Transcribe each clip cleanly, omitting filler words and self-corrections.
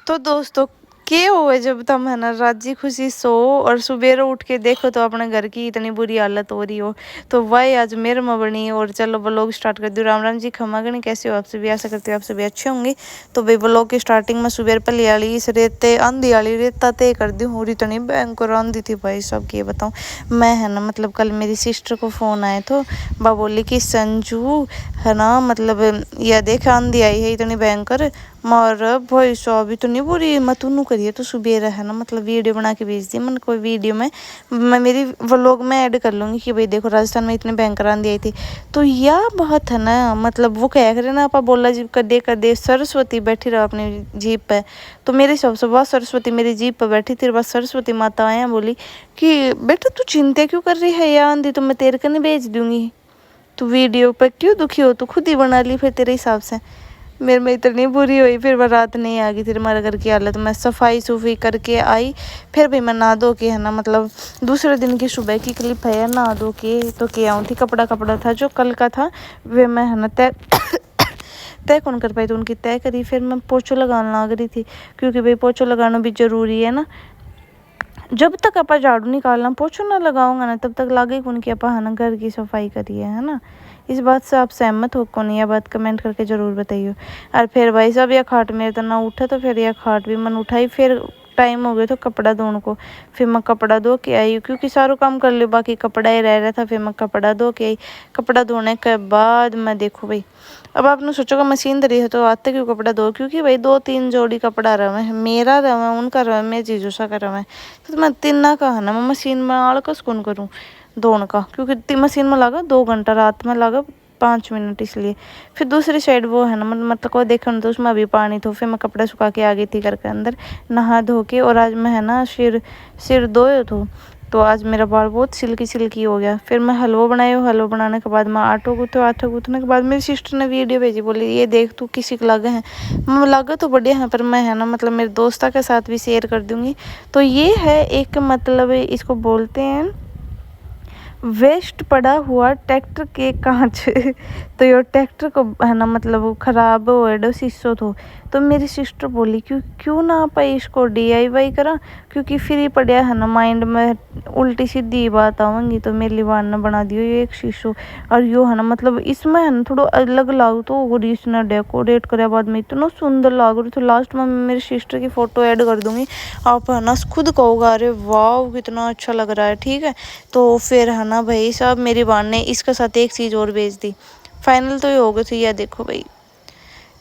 तो दोस्तों के हुए जब तुम है ना राजी खुशी सो और सुबेरे उठ के देखो तो अपने घर की इतनी बुरी हालत हो रही हो। तो वही आज मेरे में बनी और चलो व्लॉग स्टार्ट कर दूँ। राम राम जी, खमा गणी, कैसे हो आप सभी? आशा करते हो आप सभी अच्छे होंगे। तो भाई व्लॉग की स्टार्टिंग में सुबेर पली वाली इस रेते आंधी वाली रेता तय कर दी हूँ। इतनी भयंकर आंधी थी भाई सब की बताऊँ मैं है ना। मतलब कल मेरी सिस्टर को फ़ोन आए तो बा बोली कि संजू है ना, मतलब यह देख आंधी आई है इतनी भयंकर। मर भाई साहब इतनी बुरी मत उन्नू करिए तो सुबेरा है ना, मतलब वीडियो बना के भेज दी मन कोई वीडियो में मैं मेरी व्लॉग में ऐड कर लूँगी कि भाई देखो राजस्थान में इतनी भयंकर आंधी आई थी। तो यह बात है ना, मतलब वो कह रहे ना, आपा बोला जी कर दे सरस्वती बैठी रहो अपनी जीप पे। तो मेरे हिसाब से वह सरस्वती मेरी जीप पर बैठी थी। बस सरस्वती माता आया बोली कि बेटा तू चिंता क्यों कर रही है, यह आंधी तो मैं तेरे कने भेज दूंगी, तू वीडियो पर क्यों दुखी हो, तू खुद ही बना ली फिर तेरे हिसाब से। मेरे में इतनी बुरी हुई फिर वह रात नहीं आ गई थी हमारे घर की हालत। मैं सफाई सुफाई करके आई फिर भी मैं नहा धो के है ना, मतलब दूसरे दिन की सुबह की क्लिप है नहा धो के तो के आऊँ थी। कपड़ा था जो कल का था वे मैं है ना तय तय कौन कर पाई तो उनकी तय करी। फिर मैं पोछो लगाने लग रही थी क्योंकि भाई पोछो लगाना भी ज़रूरी है ना। जब तक आप झाड़ू निकालना पोछो ना लगाऊंगा ना तब तक लागे कौन कि आप है ना घर की सफाई करिए, है ना। इस बात से आप सहमत हो कौन? यह बात कमेंट करके ज़रूर बताइए। और फिर भाई साहब यह खाट मेरे तो ना उठा तो फिर यह खाट भी मन उठाई। फिर टाइम हो गया तो कपड़ा धोने को। फिर मैं कपड़ा धो के आई क्योंकि सारा काम कर लियो बाकी कपड़ा ही रह रहा था। फिर मैं कपड़ा धो के आई। कपड़ा धोने के बाद मैं देखो भाई, अब आपने सोचोगा मशीन धरी है तो आते क्यों कपड़ा धो, क्योंकि भाई 2-3 जोड़ी कपड़ा रवे है, मेरा रवे उनका रवे मेरे जीजू सा का रवे। तो मैं तिना का है ना मैं मशीन में आलकस कौन करूँ धोने का, क्योंकि मशीन में लगा 2 घंटा, रात में लगा 5 मिनट इसलिए। फिर दूसरी साइड वो है ना मतलब को देखा तो उसमें अभी पानी तो फिर मैं कपड़े सुखा के आ गई थी घर के अंदर नहा धो के। और आज मैं है ना सिर धोए तो आज मेरा बाल बहुत सिल्की सिल्की हो गया। फिर मैं हलवा बनाई, हलवा बनाने के बाद मैं आटो गूँथने के बाद मेरी सिस्टर ने वीडियो भेजी, बोली ये देख तू किसी को लगे हैं। मैं लगा तो बढ़िया है पर मैं है ना मतलब मेरे दोस्ता के साथ भी शेयर कर दूँगी। तो ये है एक मतलब इसको बोलते हैं वेस्ट पड़ा हुआ ट्रैक्टर के कांच तो ये ट्रैक्टर को है ना मतलब ख़राब हो एडो शीशो तो मेरी सिस्टर बोली क्यों ना आप इसको DIY करा, क्योंकि फ्री पड़ा है ना माइंड में उल्टी सीधी बात आवेंगी। तो मेरी लिवान ने बना दियो ये एक शीशो। और यो है ना मतलब इसमें है ना थोड़ा अलग लागू तो और इसने डेकोरेट करे बाद में इतना सुंदर लाग रही। तो लास्ट में मैं मेरी सिस्टर की फ़ोटो ऐड कर दूँगी, आप है ना खुद कहोगा अरे वाह कितना अच्छा लग रहा है, ठीक है। तो फिर है ना भाई साहब मेरी बहन ने इसके साथ एक चीज़ और भेज दी। फाइनल तो ये हो गई थी। यह देखो भाई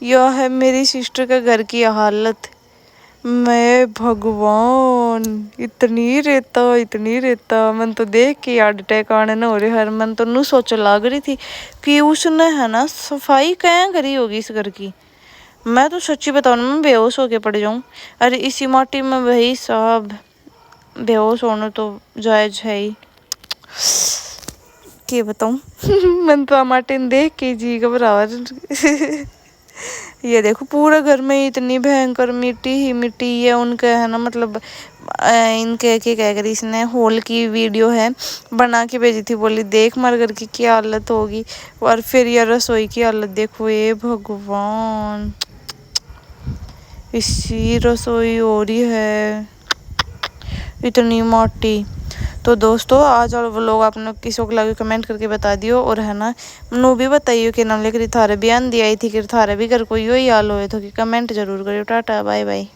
यह है मेरी सिस्टर के घर की हालत। मैं भगवान इतनी रेता मन तो देख के हार्ट अटैक आने न हो रहे। हर मन तो नू सोच लाग रही थी कि उसने है ना सफाई क्या करी होगी इस घर की। मैं तो सच्ची बताऊँ मैं बेहोश होके पड़ जाऊँ। अरे इसी माटी में भाई साहब बेहोश होना तो जायज है ही, के बताऊँ मन तो मार्टिन देख के जी घबरावा ये देखो पूरे घर में इतनी भयंकर मिट्टी ही मिट्टी है उनके है ना, मतलब इनके क्या कह कर इसने हॉल की वीडियो है बना के भेजी थी, बोली देख हमारे घर की क्या हालत होगी। और फिर यह रसोई की हालत देखो, ये भगवान इसी रसोई हो रही है इतनी माटी। तो दोस्तों आज और व्लॉग आपने किसी को लगे कमेंट करके बता दियो। और है ना नो भी बताइयो कि नाम लेकर थारे बयान दिया आई थी कि थारे भी घर कोई ही हाल हो तो कि कमेंट जरूर करियो। Tata bye bye.